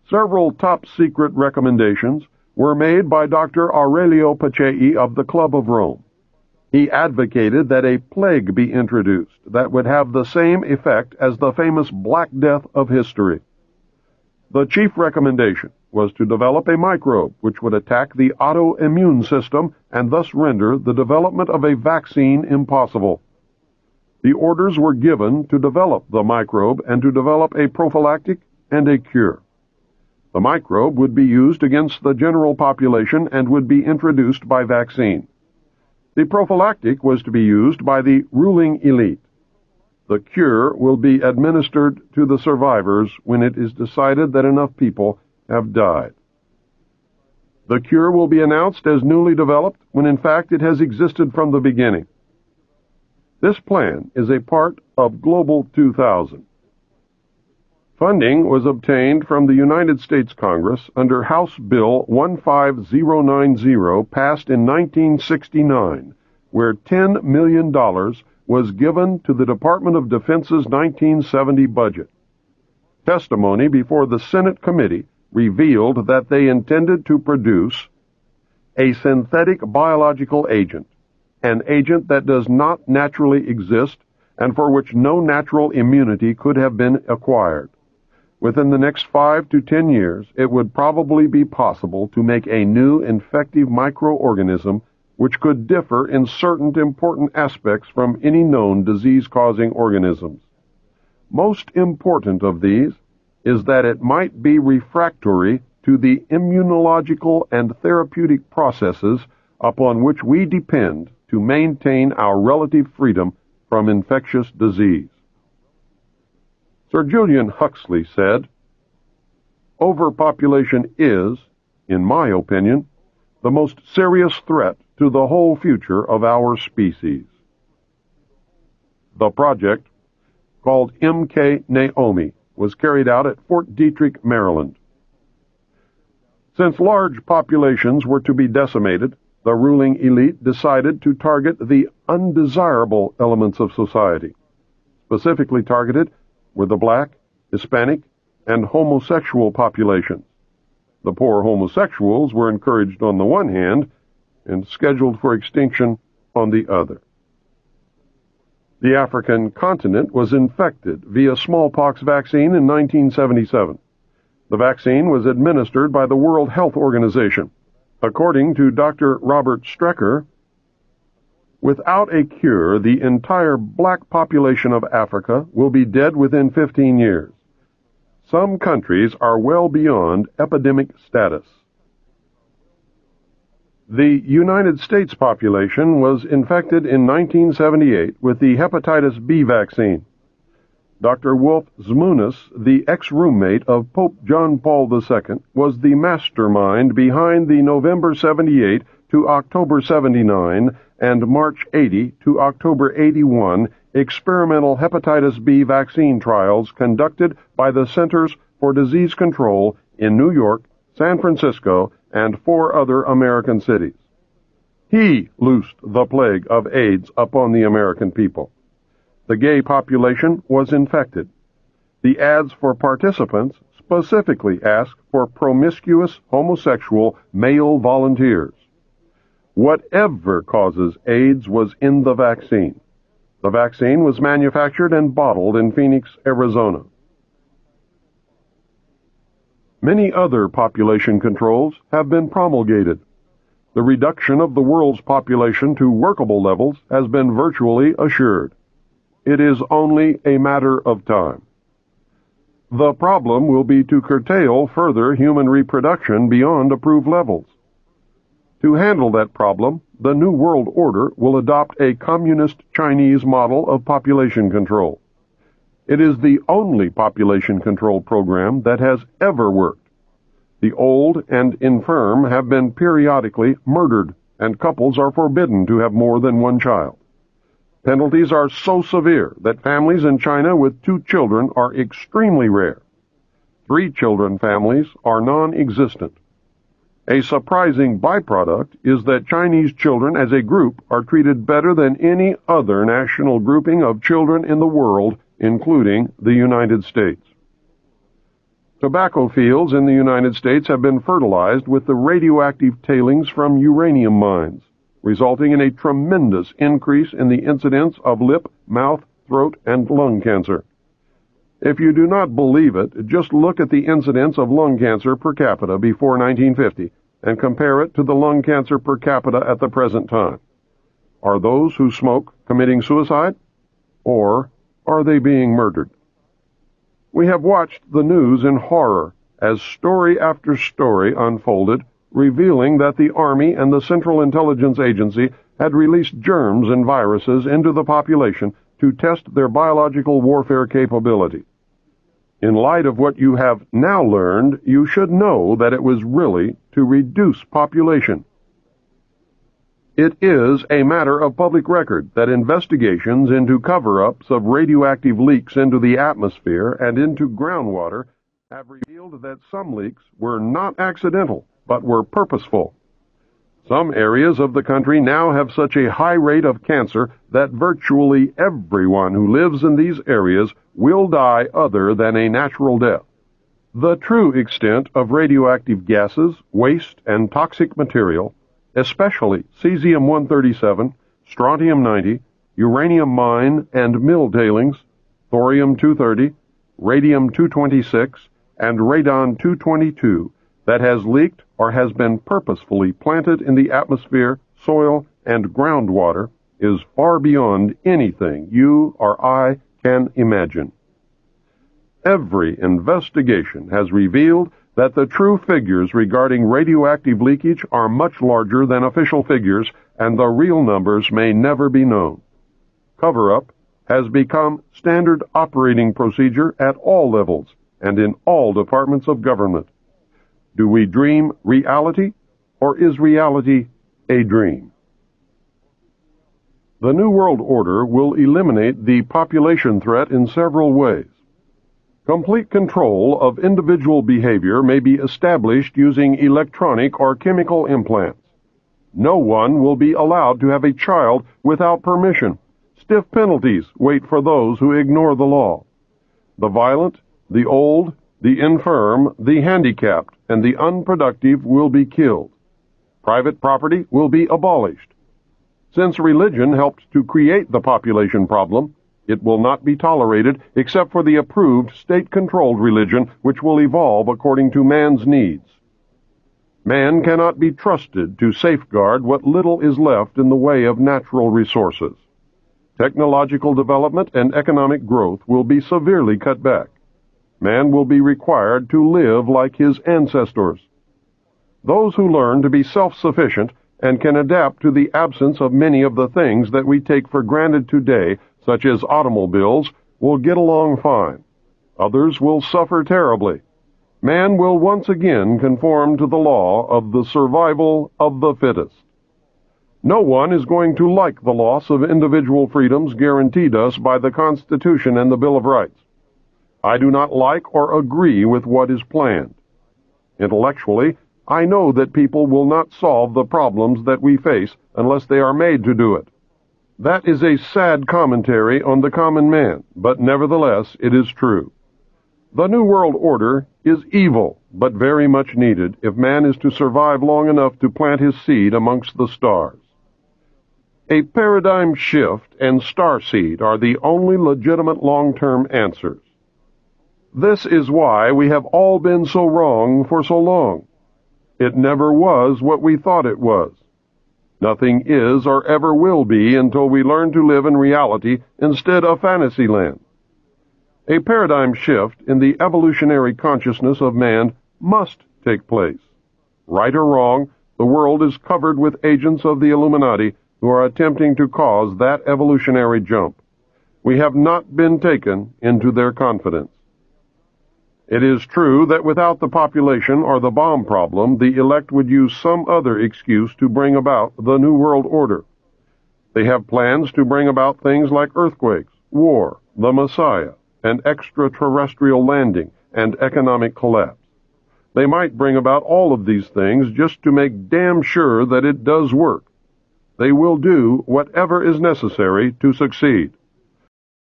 Several top-secret recommendations were made by Dr. Aurelio Pacelli of the Club of Rome. He advocated that a plague be introduced that would have the same effect as the famous Black Death of history. The chief recommendation was to develop a microbe which would attack the autoimmune system and thus render the development of a vaccine impossible. The orders were given to develop the microbe and to develop a prophylactic and a cure. The microbe would be used against the general population and would be introduced by vaccine. The prophylactic was to be used by the ruling elite. The cure will be administered to the survivors when it is decided that enough people have died. The cure will be announced as newly developed when in fact it has existed from the beginning. This plan is a part of Global 2000. Funding was obtained from the United States Congress under House Bill 15090 passed in 1969, where $10 million was given to the Department of Defense's 1970 budget. Testimony before the Senate committee revealed that they intended to produce a synthetic biological agent, an agent that does not naturally exist and for which no natural immunity could have been acquired. Within the next 5 to 10 years, it would probably be possible to make a new infective microorganism which could differ in certain important aspects from any known disease-causing organisms. Most important of these is that it might be refractory to the immunological and therapeutic processes upon which we depend to maintain our relative freedom from infectious disease. Sir Julian Huxley said, "Overpopulation is, in my opinion, the most serious threat to the whole future of our species." The project, called MK Naomi, was carried out at Fort Detrick, Maryland. Since large populations were to be decimated, the ruling elite decided to target the undesirable elements of society. Specifically targeted were the black, Hispanic, and homosexual populations. The poor homosexuals were encouraged on the one hand and scheduled for extinction on the other. The African continent was infected via smallpox vaccine in 1977. The vaccine was administered by the World Health Organization. According to Dr. Robert Strecker, without a cure, the entire black population of Africa will be dead within 15 years. Some countries are well beyond epidemic status. The United States population was infected in 1978 with the hepatitis B vaccine. Dr. Wolf Zmunis, the ex-roommate of Pope John Paul II, was the mastermind behind the November 78 to October 79 and March 80 to October 81 experimental hepatitis B vaccine trials conducted by the Centers for Disease Control in New York, San Francisco, and 4 other American cities. He loosed the plague of AIDS upon the American people. The gay population was infected. The ads for participants specifically asked for promiscuous homosexual male volunteers. Whatever causes AIDS was in the vaccine. The vaccine was manufactured and bottled in Phoenix, Arizona. Many other population controls have been promulgated. The reduction of the world's population to workable levels has been virtually assured. It is only a matter of time. The problem will be to curtail further human reproduction beyond approved levels. To handle that problem, the New World Order will adopt a communist Chinese model of population control. It is the only population control program that has ever worked. The old and infirm have been periodically murdered, and couples are forbidden to have more than one child. Penalties are so severe that families in China with 2 children are extremely rare. 3-children families are non-existent. A surprising byproduct is that Chinese children as a group are treated better than any other national grouping of children in the world, including the United States. Tobacco fields in the United States have been fertilized with the radioactive tailings from uranium mines, resulting in a tremendous increase in the incidence of lip, mouth, throat, and lung cancer. If you do not believe it, just look at the incidence of lung cancer per capita before 1950 and compare it to the lung cancer per capita at the present time. Are those who smoke committing suicide? Or are they being murdered? We have watched the news in horror as story after story unfolded, revealing that the Army and the Central Intelligence Agency had released germs and viruses into the population to test their biological warfare capability. In light of what you have now learned, you should know that it was really to reduce population. It is a matter of public record that investigations into cover-ups of radioactive leaks into the atmosphere and into groundwater have revealed that some leaks were not accidental, but were purposeful. Some areas of the country now have such a high rate of cancer that virtually everyone who lives in these areas will die other than a natural death. The true extent of radioactive gases, waste, and toxic material, especially cesium-137, strontium-90, uranium mine and mill tailings, thorium-230, radium-226, and radon-222, that has leaked or has been purposefully planted in the atmosphere, soil, and groundwater is far beyond anything you or I can imagine. Every investigation has revealed that the true figures regarding radioactive leakage are much larger than official figures, and the real numbers may never be known. Cover-up has become standard operating procedure at all levels and in all departments of government. Do we dream reality, or is reality a dream? The New World Order will eliminate the population threat in several ways. Complete control of individual behavior may be established using electronic or chemical implants. No one will be allowed to have a child without permission. Stiff penalties wait for those who ignore the law. The violent, the old, the infirm, the handicapped, and the unproductive will be killed. Private property will be abolished. Since religion helped to create the population problem, it will not be tolerated except for the approved state-controlled religion which will evolve according to man's needs. Man cannot be trusted to safeguard what little is left in the way of natural resources. Technological development and economic growth will be severely cut back. Man will be required to live like his ancestors. Those who learn to be self-sufficient and can adapt to the absence of many of the things that we take for granted today, such as automobiles, will get along fine. Others will suffer terribly. Man will once again conform to the law of the survival of the fittest. No one is going to like the loss of individual freedoms guaranteed us by the Constitution and the Bill of Rights. I do not like or agree with what is planned. Intellectually, I know that people will not solve the problems that we face unless they are made to do it. That is a sad commentary on the common man, but nevertheless it is true. The New World Order is evil, but very much needed if man is to survive long enough to plant his seed amongst the stars. A paradigm shift and starseed are the only legitimate long-term answers. This is why we have all been so wrong for so long. It never was what we thought it was. Nothing is or ever will be until we learn to live in reality instead of fantasyland. A paradigm shift in the evolutionary consciousness of man must take place. Right or wrong, the world is covered with agents of the Illuminati who are attempting to cause that evolutionary jump. We have not been taken into their confidence. It is true that without the population or the bomb problem, the elect would use some other excuse to bring about the New World Order. They have plans to bring about things like earthquakes, war, the Messiah, an extraterrestrial landing, and economic collapse. They might bring about all of these things just to make damn sure that it does work. They will do whatever is necessary to succeed.